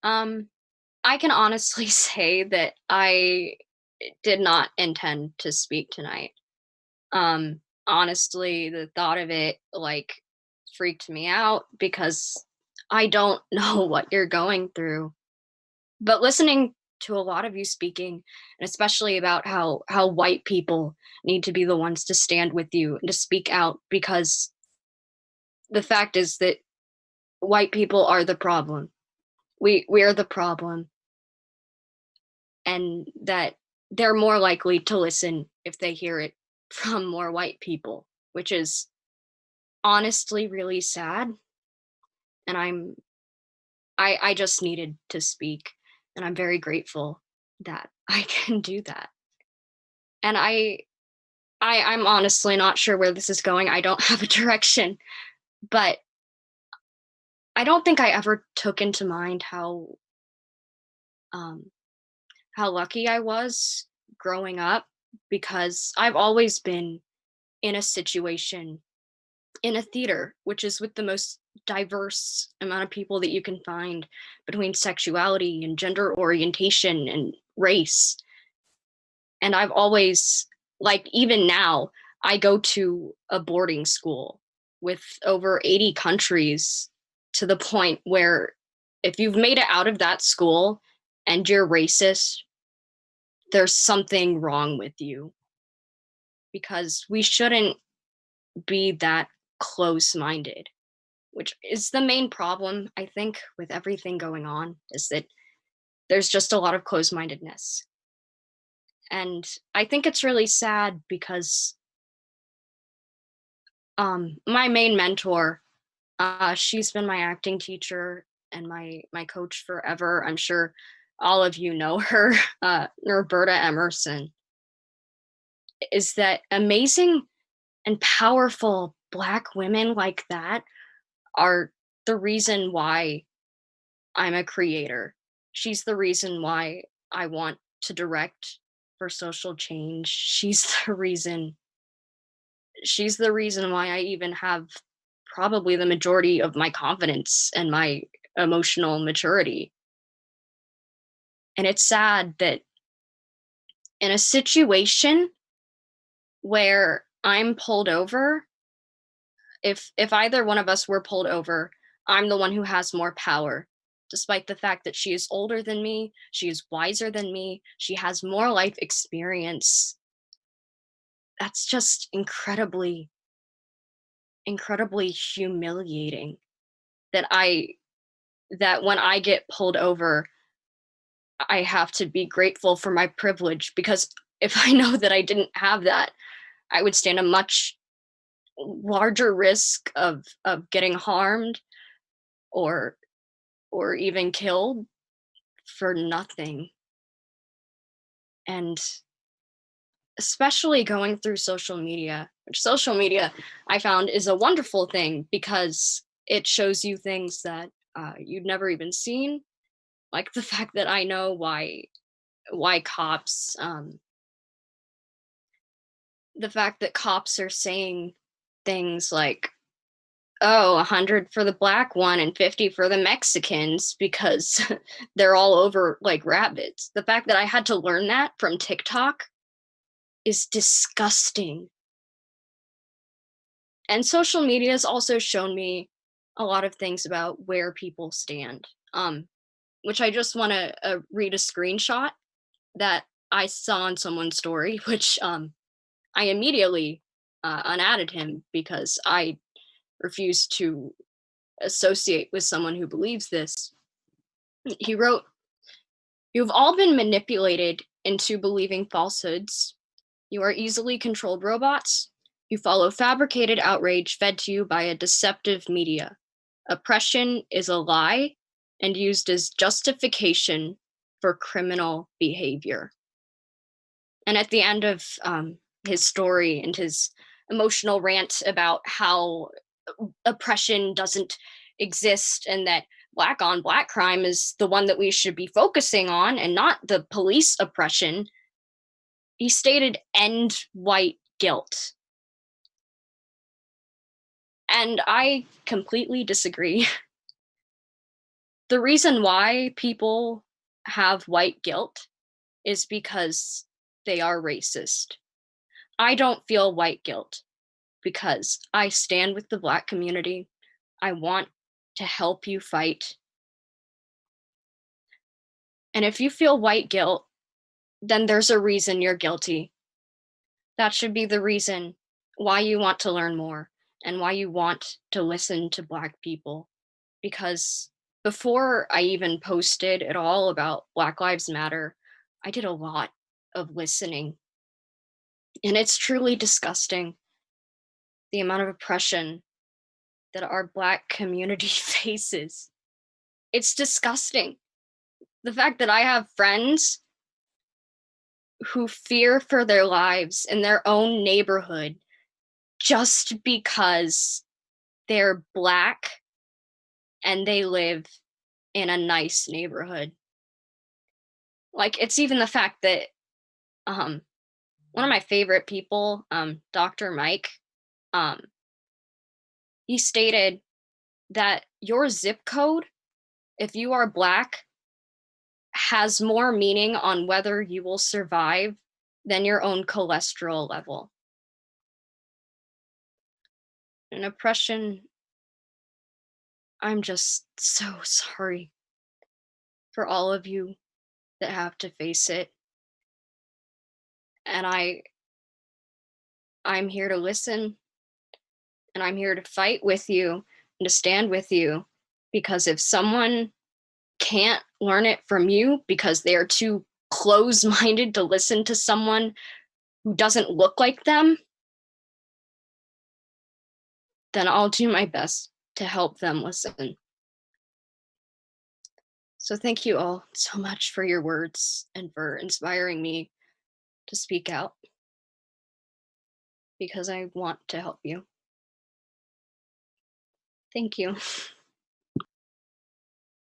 Um, I can honestly say that I did not intend to speak tonight. Honestly, the thought of it freaked me out because I don't know what you're going through. But listening to a lot of you speaking, and especially about how white people need to be the ones to stand with you and to speak out because the fact is that white people are the problem. We are the problem, and that they're more likely to listen if they hear it from more white people, which is honestly really sad. And I just needed to speak, and I'm very grateful that I can do that. And I'm honestly not sure where this is going. I don't have a direction, but I don't think I ever took into mind um how lucky I was growing up, because I've always been in a situation in a theater, which is with the most diverse amount of people that you can find between sexuality and gender orientation and race. And I've always, like, even now, I go to a boarding school with over 80 countries, to the point where if you've made it out of that school and you're racist, there's something wrong with you, because we shouldn't be that close minded, which is the main problem, I think, with everything going on, is that there's just a lot of close mindedness. And I think it's really sad because my main mentor, she's been my acting teacher and my coach forever. I'm sure all of you know her, Roberta Emerson, is that amazing and powerful Black women like that are the reason why I'm a creator. She's the reason why I want to direct for social change. She's the reason why I even have probably the majority of my confidence and my emotional maturity. And it's sad that in a situation where I'm pulled over, if either one of us were pulled over, I'm the one who has more power. Despite the fact that she is older than me, she is wiser than me, she has more life experience. That's just incredibly humiliating, that I that when I get pulled over, I have to be grateful for my privilege, because if I know that I didn't have that, I would stand a much larger risk of getting harmed, or even killed for nothing. And especially going through social media, which social media I found is a wonderful thing because it shows you things that you'd never even seen, like the fact that I know why cops the fact that cops are saying things like, oh, 100 for the black one and 50 for the Mexicans, because they're all over like rabbits. The fact that I had to learn that from TikTok is disgusting. And social media has also shown me a lot of things about where people stand, which I just want to read a screenshot that I saw on someone's story, which I immediately unadded him because I refuse to associate with someone who believes this. He wrote, "You've all been manipulated into believing falsehoods. You are easily controlled robots. You follow fabricated outrage fed to you by a deceptive media. Oppression is a lie and used as justification for criminal behavior." And at the end of his story and his emotional rant about how oppression doesn't exist, and that black on black crime is the one that we should be focusing on and not the police oppression, he stated, "End white guilt." And I completely disagree. The reason why people have white guilt is because they are racist. I don't feel white guilt because I stand with the Black community. I want to help you fight. And if you feel white guilt, then there's a reason you're guilty. That should be the reason why you want to learn more and why you want to listen to Black people. Because before I even posted at all about Black Lives Matter, I did a lot of listening. And it's truly disgusting the amount of oppression that our Black community faces. It's disgusting. The fact that I have friends who fear for their lives in their own neighborhood just because they're Black and they live in a nice neighborhood. Like, it's even the fact that um, one of my favorite people, Dr. Mike, um, he stated that your zip code, if you are Black, has more meaning on whether you will survive than your own cholesterol level. And oppression, I'm just so sorry for all of you that have to face it. And I'm here to listen and I'm here to fight with you and to stand with you because if someone can't learn it from you because they're too close minded to listen to someone who doesn't look like them, then I'll do my best to help them listen. So thank you all so much for your words and for inspiring me to speak out because I want to help you. Thank you.